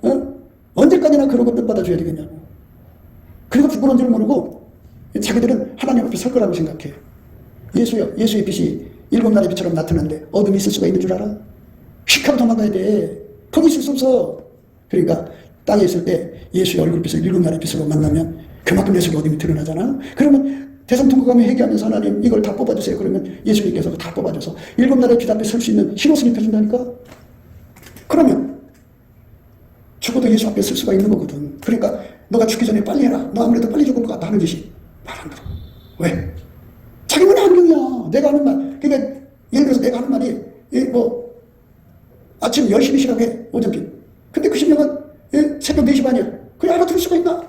언제까지나 그러고 뜻받아줘야 되겠냐고. 그리고 부끄러운 줄 모르고 자기들은 하나님 앞에 설 거라고 생각해. 예수의 빛이 7날의 빛처럼 나타나는데 어둠이 있을 수가 있는 줄 알아? 휙 하고 도망가야 돼. 거기 있을 수 없어. 그러니까 땅에 있을 때 예수의 얼굴빛을 7날의 빛으로 만나면 그만큼 내 속에 어둠이 드러나잖아. 그러면 대성통곡하며 회개하면서 하나님 이걸 다 뽑아주세요. 그러면 예수님께서 다 뽑아줘서 7날의 빛 앞에 설 수 있는 신호승이 펴준다니까. 그러면 죽어도 예수 앞에 설 수가 있는 거거든. 그러니까 너가 죽기 전에 빨리 해라. 너 아무래도 빨리 죽을 것 같다 하는 짓이 말 안 들어. 왜? 자기 문의 안경이야. 내가 하는 말. 그러니까 예를 들어서 내가 하는 말이 아침 10시 빛이라고 해. 오전빛. 근데 그 신명은 새벽 4시 반이야. 그래 알아들을 수가 있나?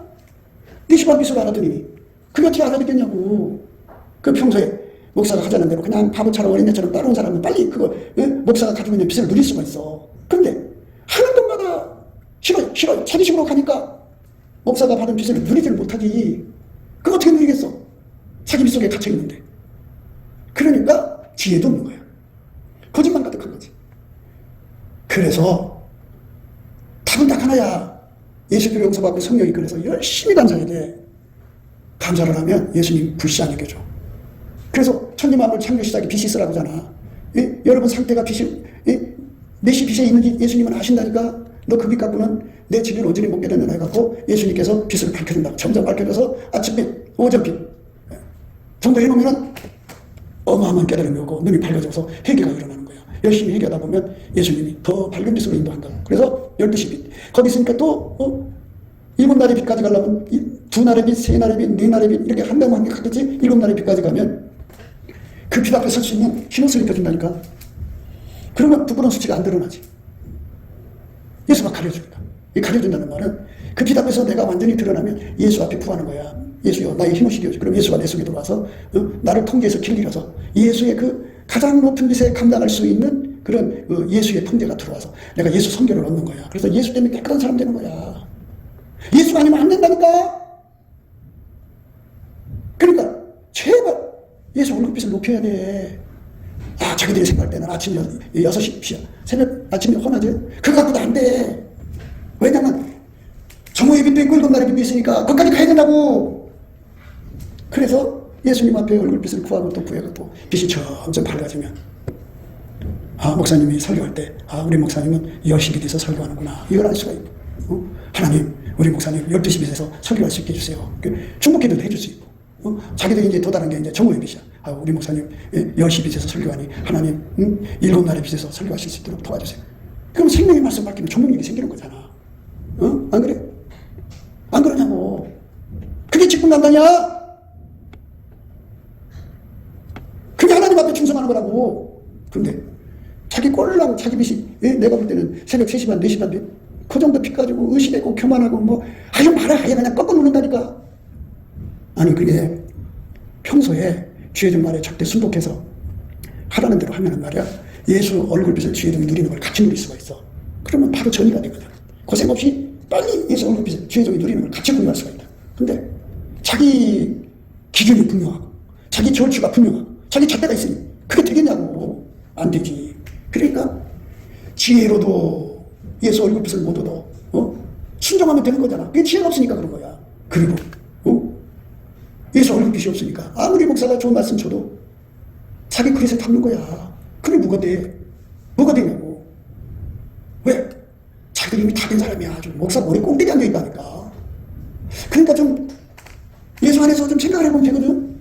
4시 반 빛으로 알아들으니. 그게 어떻게 알아듣겠냐고. 그 평소에 목사가 하자는 대로 그냥 바보처럼 어린애처럼 따라온 사람은 빨리 목사가 가지고 있는 빛을 누릴 수가 있어. 근데 하는 것마다 싫어. 자기식으로 가니까 목사가 받은 빛을 누리지를 못하지. 그거 어떻게 누리겠어? 자기 빛 속에 갇혀 있는데. 그러니까 지혜도 없는 거야. 거짓말 가득한 거지. 그래서 답은 딱 하나야. 예수께로 용서받고 성령이 그래서 열심히 감사해야 돼. 감사를 하면 예수님 불씨 안 여겨줘. 그래서 천지만물 창조 시작에 빛이 있으라고 하잖아. 여러분 상태가 빛이 내시 빛에 있는지 예수님은 아신다니까. 너 그 빛 갖고는 내 집을 온전히 못 깨닫는다 해갖고 예수님께서 빛을 밝혀준다고. 점점 밝혀져서 아침빛, 오전빛 정도 해놓으면 어마어마한 깨달음이 오고 눈이 밝아져서 회개가 일어나는 거야. 열심히 회개하다 보면 예수님이 더 밝은 빛으로 인도한다고. 그래서 12시 빛. 거기 있으니까 또 7날의 빛까지 가려면 2날의 빛, 3날의 빛, 4날의 빛 이렇게 한 명 한 개 가겠지. 7날의 빛까지 가면 그 빛 앞에 설 수 있는 신호승이 펴준다니까. 그러면 부끄러운 수치가 안 드러나지. 예수가 가려줍니다. 이 가려준다는 말은 그 빛 앞에서 내가 완전히 드러나면 예수 앞에 구하는 거야. 예수여 나의 힘을 실어줘. 그럼 예수가 내 속에 들어와서 나를 통제해서 길 잃어서 예수의 그 가장 높은 빛에 감당할 수 있는 그런 예수의 통제가 들어와서 내가 예수 성결을 얻는 거야. 그래서 예수 때문에 깨끗한 사람 되는 거야. 예수가 아니면 안 된다니까. 그러니까 제발 예수 얼굴빛을 높여야 돼. 자기들이 생각할 때는 아침 6시 빛이야. 새벽 아침에 헌하지. 그거 갖고도 안 돼. 왜냐면 정오의 빛도 있고 7날의 빛도 있으니까 거기까지 가야 된다고. 그래서 예수님 앞에 얼굴빛을 구하고 또 구해갖고 빛이 점점 밝아지면 목사님이 설교할 때 우리 목사님은 10시 빛에서 설교하는구나. 이걸 알 수가 있고 하나님 우리 목사님 12시 빛에서 설교할 수 있게 해주세요. 중복기도도 해줄 수 있고 자기들이 이제 또 다른 게 이제 정오의 빛이야. 우리 목사님 10시 빛에서 설교하니 하나님 7날의 빛에서 설교하실 수 있도록 도와주세요. 그럼 생명의 말씀 밝히면 조명력이 생기는 거잖아. 안 그래? 안 그러냐고. 그게 직분간다냐? 그게 하나님 앞에 충성하는 거라고. 그런데 자기 꼴랑 자기 빚이, 내가 볼 때는 새벽 3시 반, 4시 반, 그 정도 빚 가지고 의심되고 교만하고 뭐 아유 말아 아예 그냥 꺾어 놓는다니까. 아니 그게 평소에 주의 말에 적대 순복해서 하라는 대로 하면은 말이야 예수 얼굴빛을 주의 종이 누리는 걸 같이 누릴 수가 있어. 그러면 바로 전이가 되거든. 고생 없이 빨리 예수 얼굴빛을 주의 종이 누리는 걸 같이 공유할 수가 있다. 근데 자기 기준이 분명하고 자기 절추가 분명하고 자기 잣대가 있으니 그게 되겠냐고. 안 되지. 그러니까 지혜로도 예수 얼굴빛을 못 얻어. 순종하면 되는 거잖아. 그게 지혜가 없으니까 그런 거야. 그리고 예수 얼굴빛이 없으니까 아무리 목사가 좋은 말씀 줘도 자기 그릇에 담는 거야. 그게 뭐가 돼? 뭐가 되냐고. 왜? 자기들이 이미 다 된 사람이야. 아주 목사 머리 꼭대기 앉아있다니까. 그러니까 좀 예수 안에서 좀 생각을 해보면 되거든.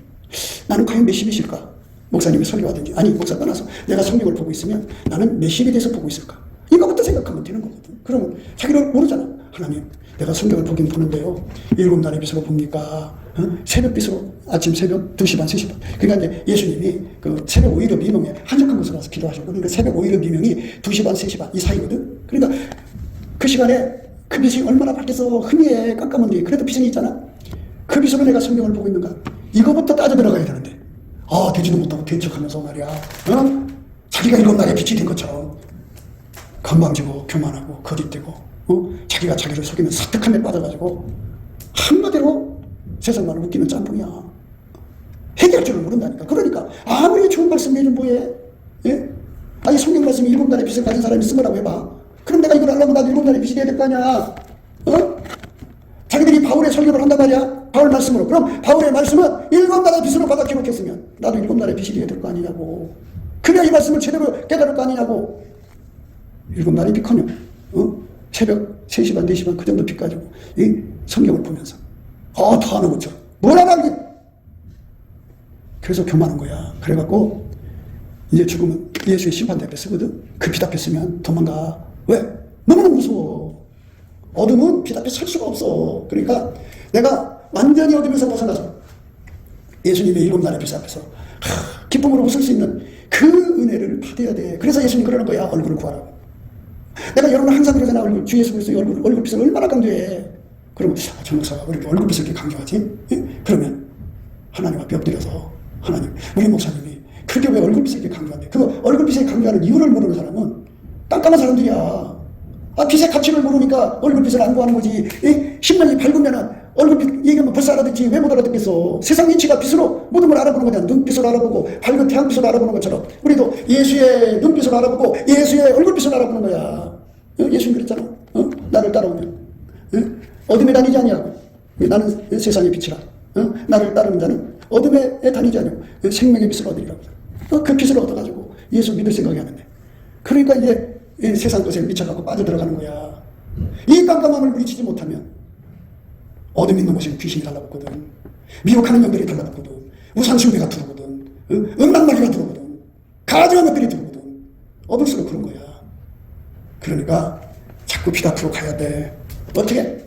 나는 과연 몇 십이실까? 목사님이 설교하든지 아니 목사 떠나서 내가 성경을 보고 있으면 나는 몇 십에 대해서 보고 있을까? 이거부터 생각하면 되는 거거든. 그러면 자기를 모르잖아. 하나님 내가 성경을 보긴 보는데요 7날의 빛으로 봅니까? 새벽 빛으로 아침 새벽 2시 반 3시 반. 그러니까 이제 예수님이 그 새벽 오일의 미명에 한적한 곳으로 가서 기도하셨고 그러니까 새벽 오일의 미명이 2시 반 3시 반 이 사이거든. 그러니까 그 시간에 그 빛이 얼마나 밝게서 흐미해 깜깜한데 그래도 빛이 있잖아. 그 빛으로 내가 성경을 보고 있는가? 이거부터 따져 들어가야 되는데 되지도 못하고 대척하면서 말이야 자기가 7날의 빛이 된 것처럼 건방지고 교만하고 거짓되고 자기가 자기를 속이면 사특함에 빠져가지고 한마디로 세상만을 웃기는 짬뽕이야. 해결할 줄을 모른다니까. 그러니까 아무리 좋은 말씀 내면 뭐해? 예? 아니 성경 말씀 7날의 빛을 가진 사람이 쓰으라고 해봐. 그럼 내가 이걸 하려면 나도 7날의 빛이 돼야 될 거 아니야. 자기들이 바울의 설교를 한단 말이야. 바울 말씀으로. 그럼 바울의 말씀은 7날의 빛으로 받아 기록했으면 나도 7날의 빛이 돼야 될 거 아니냐고. 그래야 이 말씀을 제대로 깨달을 거 아니냐고. 7날의 빛커녕 새벽 3시 반 4시 반 그 정도 빛 가지고 이 성경을 보면서 더 하는 것처럼 뭘 안 알게. 그래서 교만한 거야. 그래갖고 이제 죽으면 예수의 심판대 앞에 쓰거든. 그 빛 앞에 쓰면 도망가. 왜? 너무너무 무서워. 어둠은 빛 앞에 설 수가 없어. 그러니까 내가 완전히 어둠에서 벗어나서 예수님의 7날의 빛 앞에서 기쁨으로 웃을 수 있는 그 은혜를 받아야 돼. 그래서 예수님 그러는 거야. 얼굴을 구하라고. 내가 여러분 항상 그러잖아. 주 예수 그리스도의 얼굴빛을 얼마나 강조해. 그러면 저 목사가 왜 이렇게 얼굴빛을 이렇게 강조하지? 예? 그러면 하나님 앞에 엎드려서 하나님 우리 목사님이 그게 왜 얼굴빛을 이렇게 강조한대? 그 얼굴빛을 강조하는 이유를 모르는 사람은 깜깜한 사람들이야. 빛의 가치를 모르니까 얼굴빛을 안 구하는 거지. 10년이 밝으면은 얼굴빛 얘기하면 벌써 알아듣지. 왜 못 알아듣겠어? 세상 이치가 빛으로 모든 걸 알아보는 거잖아. 눈빛으로 알아보고 밝은 태양빛으로 알아보는 것처럼 우리도 예수의 눈빛으로 알아보고 예수의 얼굴빛으로 알아보는 거야. 예수님 그랬잖아. 나를 따라오면 어둠에 다니지 아니하고 나는 세상의 빛이라. 나를 따르는 자는 어둠에 다니지 아니하고 생명의 빛을 얻으리라고. 그 빛을 얻어가지고 예수 믿을 생각이 하는데 그러니까 이제 세상 것에 미쳐갖고 빠져들어가는 거야. 이 깜깜함을 물리치지 못하면 어둠 있는 곳에 귀신이 달라붙거든. 미혹하는 영들이 달라붙거든. 우상숭배가 들어오거든. 음란마귀가 들어오거든. 가증한 것들이 들어오거든. 얻을수록 그런 거야. 그러니까 자꾸 빛 앞으로 가야 돼. 어떻게?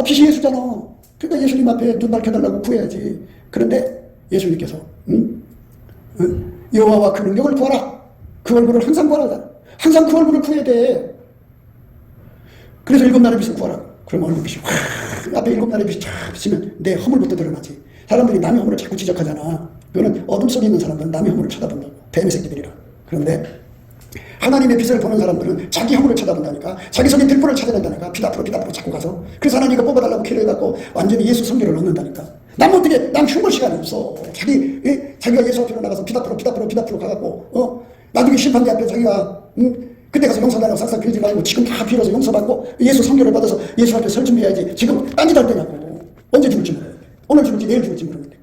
빛이 예수잖아. 그러니까 예수님 앞에 눈 밝혀달라고 구해야지. 그런데 예수님께서 여호와와 그 능력을 구하라. 그 얼굴을 항상 구하라. 항상 그 얼굴을 구해야 돼. 그래서 7날의 빛을 구하라. 그럼 얼굴빛이 확 앞에 7날의 빛이 쫙 비치면 내 허물부터 드러나지. 사람들이 남의 허물을 자꾸 지적하잖아. 그거는 어둠 속에 있는 사람들은 남의 허물을 쳐다본다고. 뱀의 새끼들이라. 그런데 하나님의 빛을 보는 사람들은 자기 허물을 쳐다본다니까. 자기 속에 들불을 찾아낸다니까. 빛 앞으로 자꾸 가서. 그래서 하나님과 뽑아달라고 기도해갖고 완전히 예수 성결을 얻는다니까. 남 어떻게 남 흉볼 시간이 없어. 자기가 예수 앞으로 나가서 빛 앞으로 가갖고 나중에 심판대 앞에 자기가 그때 가서 용서달라고 싹싹 빌지 말고 지금 다 빌어서 용서받고 예수 성결을 받아서 예수 앞에 설 준비해야지. 지금 딴짓 할 때냐고. 언제 죽을지 모르는데. 오늘 죽을지 내일 죽을지 모르는데.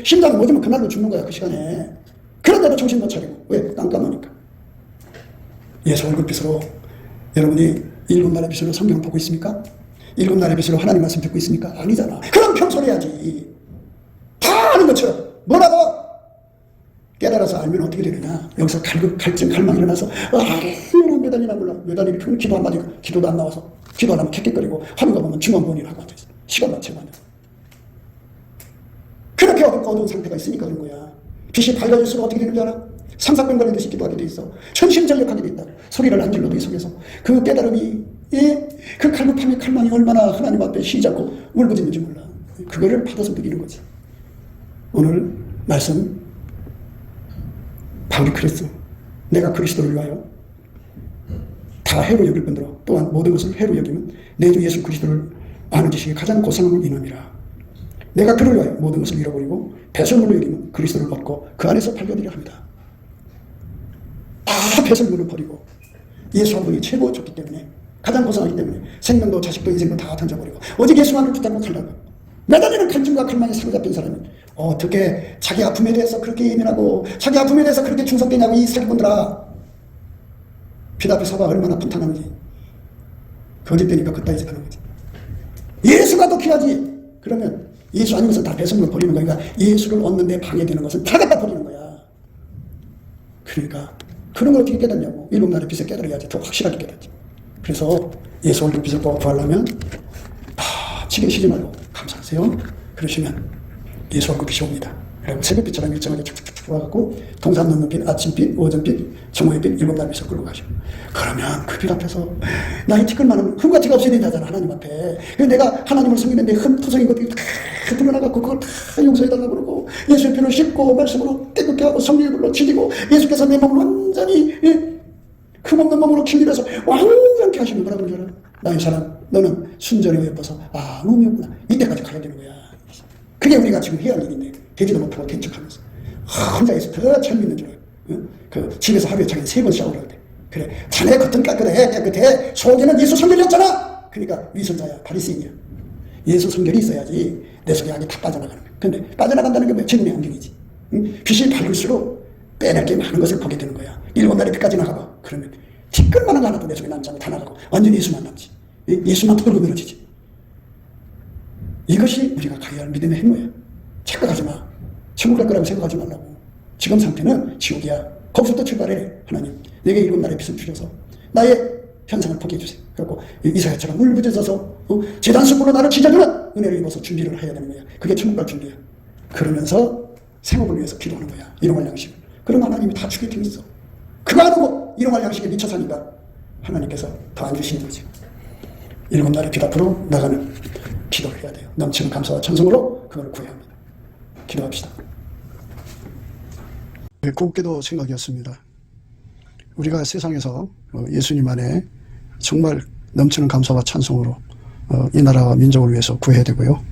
심장이 멎으면 그날로 죽는 거야. 그 시간에. 그런데도 정신 못 차리고. 왜? 깜깜하니까. 예수 얼굴빛으로 여러분이 7날의 빛으로 성경을 보고 있습니까? 7날의 빛으로 하나님 말씀 듣고 있습니까? 아니잖아. 그럼 평소에 해야지. 다 아는 것처럼 뭐라고? 깨달아서 알면 어떻게 되느냐. 여기서 갈증 갈망이 일어나서 몇 달이나 몰라. 몇 달이 기도 한마디 기도도 안 나와서 기도 안 하면 킥킥거리고 하는 거 보면 중원본이라고 앉아있어. 시간 맞춰가는. 그렇게 어두운 상태가 있으니까 그런 거야. 빛이 밝아질수록 어떻게 되는 줄 알아? 상상병 걸리듯이 기도하게 돼 있어. 천심전력하게 돼 있다. 소리를 안 질러도 이 속에서 그 깨달음이, 그 갈급함의 갈망이 얼마나 하나님 앞에 시작고 울부짖는지 몰라. 그거를 받아서 누리는 거지. 오늘 말씀 바울이 그랬어. 내가 그리스도를 위하여 다 해로 여길 뿐더러 또한 모든 것을 해로 여기면 내 주 예수 그리스도를 아는 지식이 가장 고상함을 인함이라. 내가 그를 위하여 모든 것을 잃어버리고 배설물로 여기면 그리스도를 얻고 그 안에서 발견하려 합니다. 다 배설물을 버리고 예수 한 분이 최고 좋기 때문에, 가장 고상하기 때문에 생명도 자식도 인생도 다 던져버리고 오직 예수만을 붙잡고 살라고. 매달리는 갈증과 갈망에 사로잡힌 사람은 어떻게 자기 아픔에 대해서 그렇게 예민하고 자기 아픔에 대해서 그렇게 충성되냐고. 이 사기꾼들아, 빛 앞에 서봐 얼마나 분탕하는지. 거짓되니까 그따위 짓 하는 거지. 예수가 더 귀하지. 그러면 예수 아닌 것은 다 배설물로 버리는 거니까 예수를 얻는 데 방해되는 것은 다 갖다 버리는 거야. 그러니까 그런 걸 어떻게 깨닫냐고. 일곱 날의 빛을 깨달아야지 더 확실하게 깨닫지. 그래서 예수 얼굴 빛을 구하려면 지게 쉬지 말고 감사하세요. 그러시면 예수 얼굴 빛이 옵니다. 그리고 새벽빛처럼 일정하게 쭉쭉쭉 와갖고 동산 넘는 빛, 아침빛, 오전빛, 정오의 빛, 일곱 날 빛을 끌고 가죠. 그러면 그 빛 앞에서 나의 티끌만은 흠같이가 없어야 된다잖아. 하나님 앞에. 내가 하나님을 섬기는데 흠투성인 것들이 다 드러나갖고 그걸 다 용서해달라고 그러고 예수의 피를 씻고 말씀으로 깨끗게 하고 성령의 불로 지리고 예수께서 내 몸을 완전히 흠없는 몸으로 길들여서 완전케 하시면 뭐라고 그러잖아. 나의 사랑, 너는 순전히 예뻐서 아무 의미 없구나. 이때까지 가야 되는 거야. 그게 우리가 지금 해야 할 일인데 되지도 못하고 대척하면서 혼자서 더 재밌는 줄 알고. 그 집에서 하루에 자기는 3번 샤워를 할 때, 그래 자네 겉은 깨끗해 속에는 예수 성결이었잖아. 그러니까 위선자야, 바리새인이야. 예수 성결이 있어야지 내 속에 악이 다 빠져나가는 거야. 근데 빠져나간다는 게 뭐야? 지금의 안경이지. 빛이 밝을수록 빼낼 게 많은 것을 보게 되는 거야. 일곱 날의 빛까지 나가봐. 그러면 티끌만한 거 하나도 내 속에 남지 않고 다 나가고 완전히 예수만 남지. 예수만 털고 늘어지지. 이것이 우리가 가야 할 믿음의 행로야. 착각하지 마. 천국 갈 거라고 생각하지 말라고. 지금 상태는 지옥이야. 거기서부터 출발해. 하나님, 내게 일곱 날의 빛을 주셔서 나의 현상을 보게 해주세요. 그래갖고 이사야처럼 울부짖어서 제단 승부로 나를 지져주는 은혜를 입어서 준비를 해야 되는 거야. 그게 천국 갈 준비야. 그러면서 생업을 위해서 기도하는 거야. 일용할 양식을. 그런 거 하나님이 다 주게 돼 있어. 그거 안 하고 일용할 양식에 미쳐 사니까 하나님께서 더 안 주시는 거지. 일곱 날의 빛 앞으로 나가는 기도를 해야 돼요. 넘치는 감사와 찬송으로 그걸 구해야 합니다. 기도합시다. 곱게도 생각이었습니다. 우리가 세상에서 예수님 안에 정말 넘치는 감사와 찬송으로 이 나라와 민족을 위해서 구해야 되고요.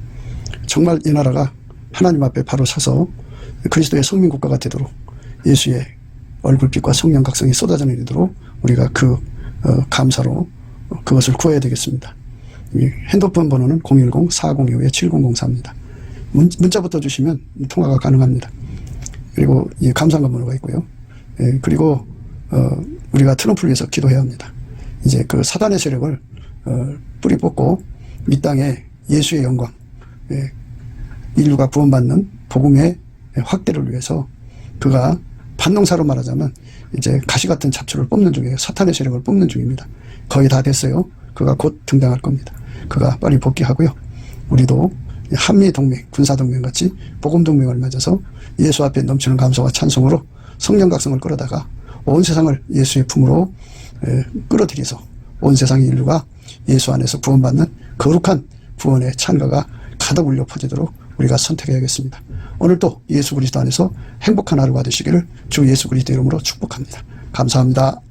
정말 이 나라가 하나님 앞에 바로 서서 그리스도의 성민국가가 되도록 예수의 얼굴빛과 성령 각성이 쏟아져 내리도록 우리가 그 감사로 그것을 구해야 되겠습니다. 핸드폰 번호는 010-4025-7004입니다. 문자부터 주시면 통화가 가능합니다. 그리고 이 감사한 번호가 있고요. 그리고 우리가 트럼프를 위해서 기도해야 합니다. 이제 그 사단의 세력을 뿌리 뽑고 이 땅에 예수의 영광, 인류가 구원받는 복음의 확대를 위해서 그가 반농사로 말하자면 이제 가시 같은 잡초를 뽑는 중이에요. 사탄의 세력을 뽑는 중입니다. 거의 다 됐어요. 그가 곧 등장할 겁니다. 그가 빨리 복귀하고요. 우리도 한미동맹, 군사동맹 같이 복음동맹을 맺어서 예수 앞에 넘치는 감사와 찬송으로 성령 각성을 끌어다가 온 세상을 예수의 품으로 끌어들여서 온 세상의 인류가 예수 안에서 구원받는 거룩한 구원의 찬가가 가득 울려 퍼지도록 우리가 선택해야겠습니다. 오늘도 예수 그리스도 안에서 행복한 하루가 되시기를 주 예수 그리스도 이름으로 축복합니다. 감사합니다.